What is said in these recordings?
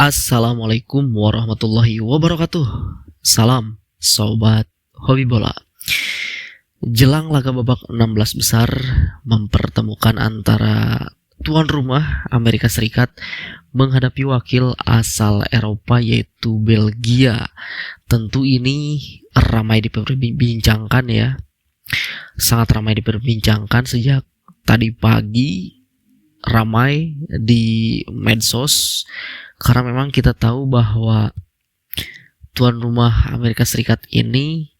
Assalamualaikum warahmatullahi wabarakatuh. Salam sobat hobi bola. Jelang laga babak 16 besar mempertemukan antara tuan rumah Amerika Serikat menghadapi wakil asal Eropa yaitu Belgia. Tentu ini ramai diperbincangkan ya. Sangat ramai diperbincangkan sejak tadi pagi, ramai di medsos. Karena memang kita tahu bahwa tuan rumah Amerika Serikat ini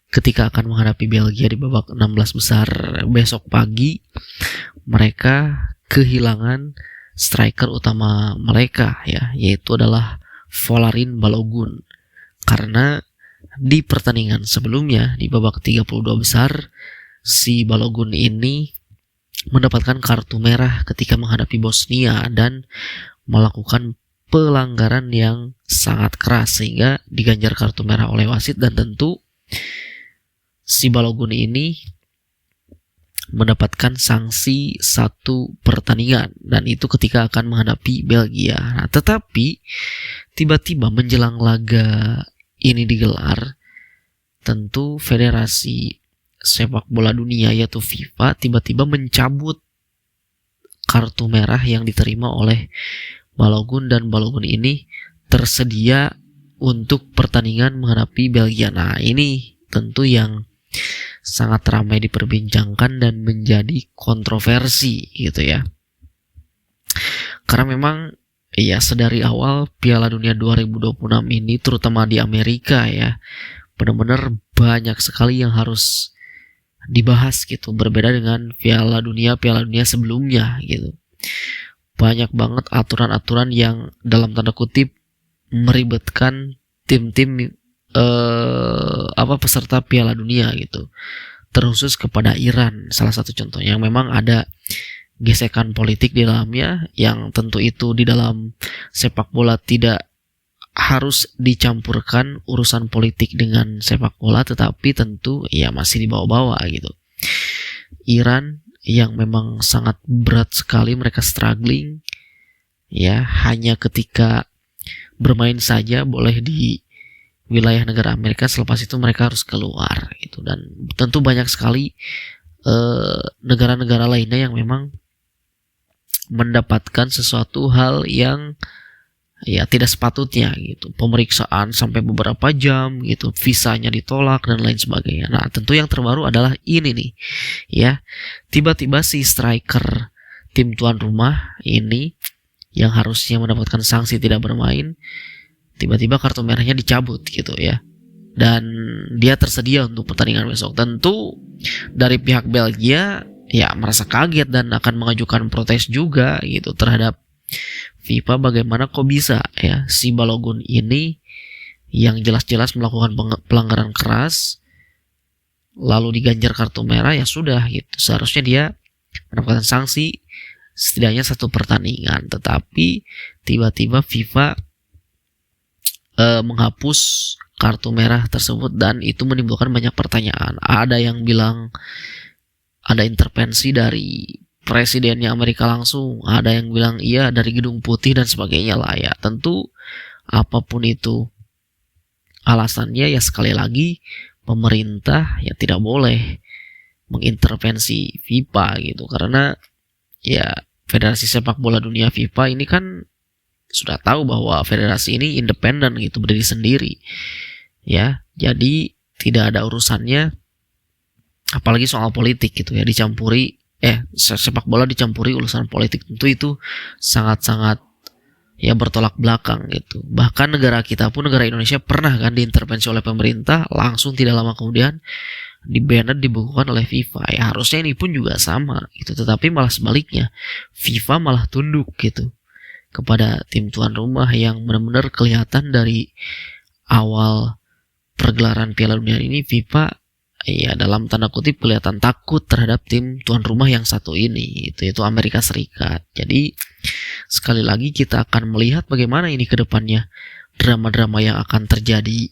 ketika akan menghadapi Belgia di babak 16 besar besok pagi, mereka kehilangan striker utama mereka ya, yaitu adalah Folarin Balogun. Karena di pertandingan sebelumnya di babak 32 besar, si Balogun ini mendapatkan kartu merah ketika menghadapi Bosnia dan melakukan pelanggaran yang sangat keras sehingga diganjar kartu merah oleh wasit, dan tentu si Balogun ini mendapatkan sanksi 1 pertandingan, dan itu ketika akan menghadapi Belgia. Nah, tetapi tiba-tiba menjelang laga ini digelar, tentu Federasi Sepak Bola Dunia yaitu FIFA tiba-tiba mencabut kartu merah yang diterima oleh Balogun, dan Balogun ini tersedia untuk pertandingan menghadapi Belgia. Nah, ini tentu yang sangat ramai diperbincangkan dan menjadi kontroversi gitu ya. Karena memang ya sedari awal Piala Dunia 2026 ini terutama di Amerika ya, benar-benar banyak sekali yang harus dibahas gitu, berbeda dengan Piala Dunia sebelumnya gitu. Banyak banget aturan-aturan yang dalam tanda kutip meribetkan tim-tim peserta Piala Dunia gitu. Terkhusus kepada Iran, salah satu contohnya yang memang ada gesekan politik di dalamnya, yang tentu itu di dalam sepak bola tidak harus dicampurkan urusan politik dengan sepak bola, tetapi tentu ya masih dibawa-bawa gitu. Iran yang memang sangat berat sekali, mereka struggling ya, hanya ketika bermain saja boleh di wilayah negara Amerika, selepas itu mereka harus keluar gitu. Dan tentu banyak sekali negara-negara lainnya yang memang mendapatkan sesuatu hal yang ya tidak sepatutnya gitu, pemeriksaan sampai beberapa jam gitu, visanya ditolak dan lain sebagainya. Nah, tentu yang terbaru adalah ini nih ya, tiba-tiba si striker tim tuan rumah ini yang harusnya mendapatkan sanksi tidak bermain, tiba-tiba kartu merahnya dicabut gitu ya, dan dia tersedia untuk pertandingan besok. Tentu dari pihak Belgia ya merasa kaget dan akan mengajukan protes juga gitu terhadap FIFA, bagaimana kok bisa ya si Balogun ini yang jelas-jelas melakukan pelanggaran keras lalu diganjar kartu merah. Ya sudah gitu, seharusnya dia mendapatkan sanksi setidaknya 1 pertandingan, tetapi tiba-tiba FIFA menghapus kartu merah tersebut, dan itu menimbulkan banyak pertanyaan. Ada yang bilang ada intervensi dari presidennya Amerika langsung, ada yang bilang iya dari Gedung Putih dan sebagainya lah ya. Tentu apapun itu alasannya, ya sekali lagi pemerintah ya tidak boleh mengintervensi FIFA gitu, karena ya Federasi Sepak Bola Dunia FIFA ini kan sudah tahu bahwa federasi ini independen gitu, berdiri sendiri ya, jadi tidak ada urusannya apalagi soal politik gitu ya, dicampuri sepak bola dicampuri urusan politik. Tentu itu sangat-sangat ya bertolak belakang gitu. Bahkan negara kita pun, negara Indonesia, pernah kan diintervensi oleh pemerintah, langsung tidak lama kemudian di-banned, dibekukan oleh FIFA. Ya harusnya ini pun juga sama gitu, tetapi malah sebaliknya, FIFA malah tunduk gitu kepada tim tuan rumah yang benar-benar kelihatan dari awal pergelaran Piala Dunia ini FIFA ya dalam tanda kutip kelihatan takut terhadap tim tuan rumah yang satu ini, itu Amerika Serikat. Jadi sekali lagi kita akan melihat bagaimana ini ke depannya, drama-drama yang akan terjadi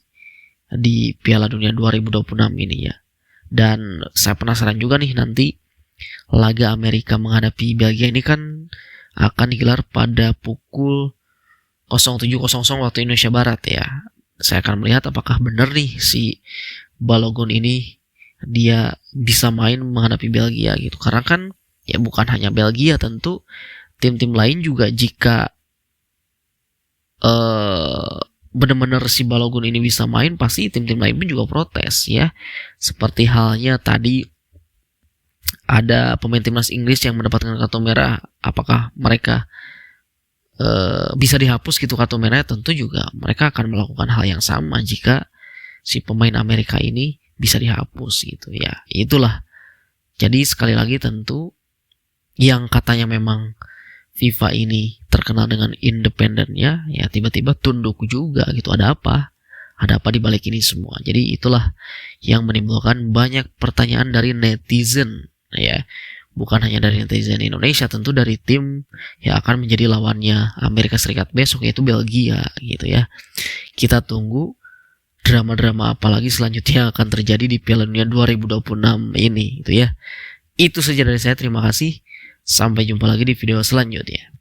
di Piala Dunia 2026 ini ya. Dan saya penasaran juga nih nanti laga Amerika menghadapi Belgia ini kan akan digelar pada pukul 07.00 waktu Indonesia Barat ya. Saya akan melihat apakah benar nih si Balogun ini dia bisa main menghadapi Belgia gitu. Karena kan ya bukan hanya Belgia, tentu tim-tim lain juga jika benar-benar si Balogun ini bisa main, pasti tim-tim lain pun juga protes ya. Seperti halnya tadi ada pemain timnas Inggris yang mendapatkan kartu merah, apakah mereka bisa dihapus gitu kartu merahnya? Tentu juga mereka akan melakukan hal yang sama jika si pemain Amerika ini bisa dihapus gitu ya. Itulah. Jadi sekali lagi tentu yang katanya memang FIFA ini terkenal dengan independennya, ya tiba-tiba tunduk juga gitu. Ada apa? Ada apa di balik ini semua? Jadi itulah yang menimbulkan banyak pertanyaan dari netizen ya. Bukan hanya dari netizen Indonesia, tentu dari tim yang akan menjadi lawannya Amerika Serikat besok, yaitu Belgia gitu ya. Kita tunggu drama-drama apa lagi selanjutnya akan terjadi di Piala Dunia 2026 ini gitu ya. Itu saja dari saya, terima kasih. Sampai jumpa lagi di video selanjutnya.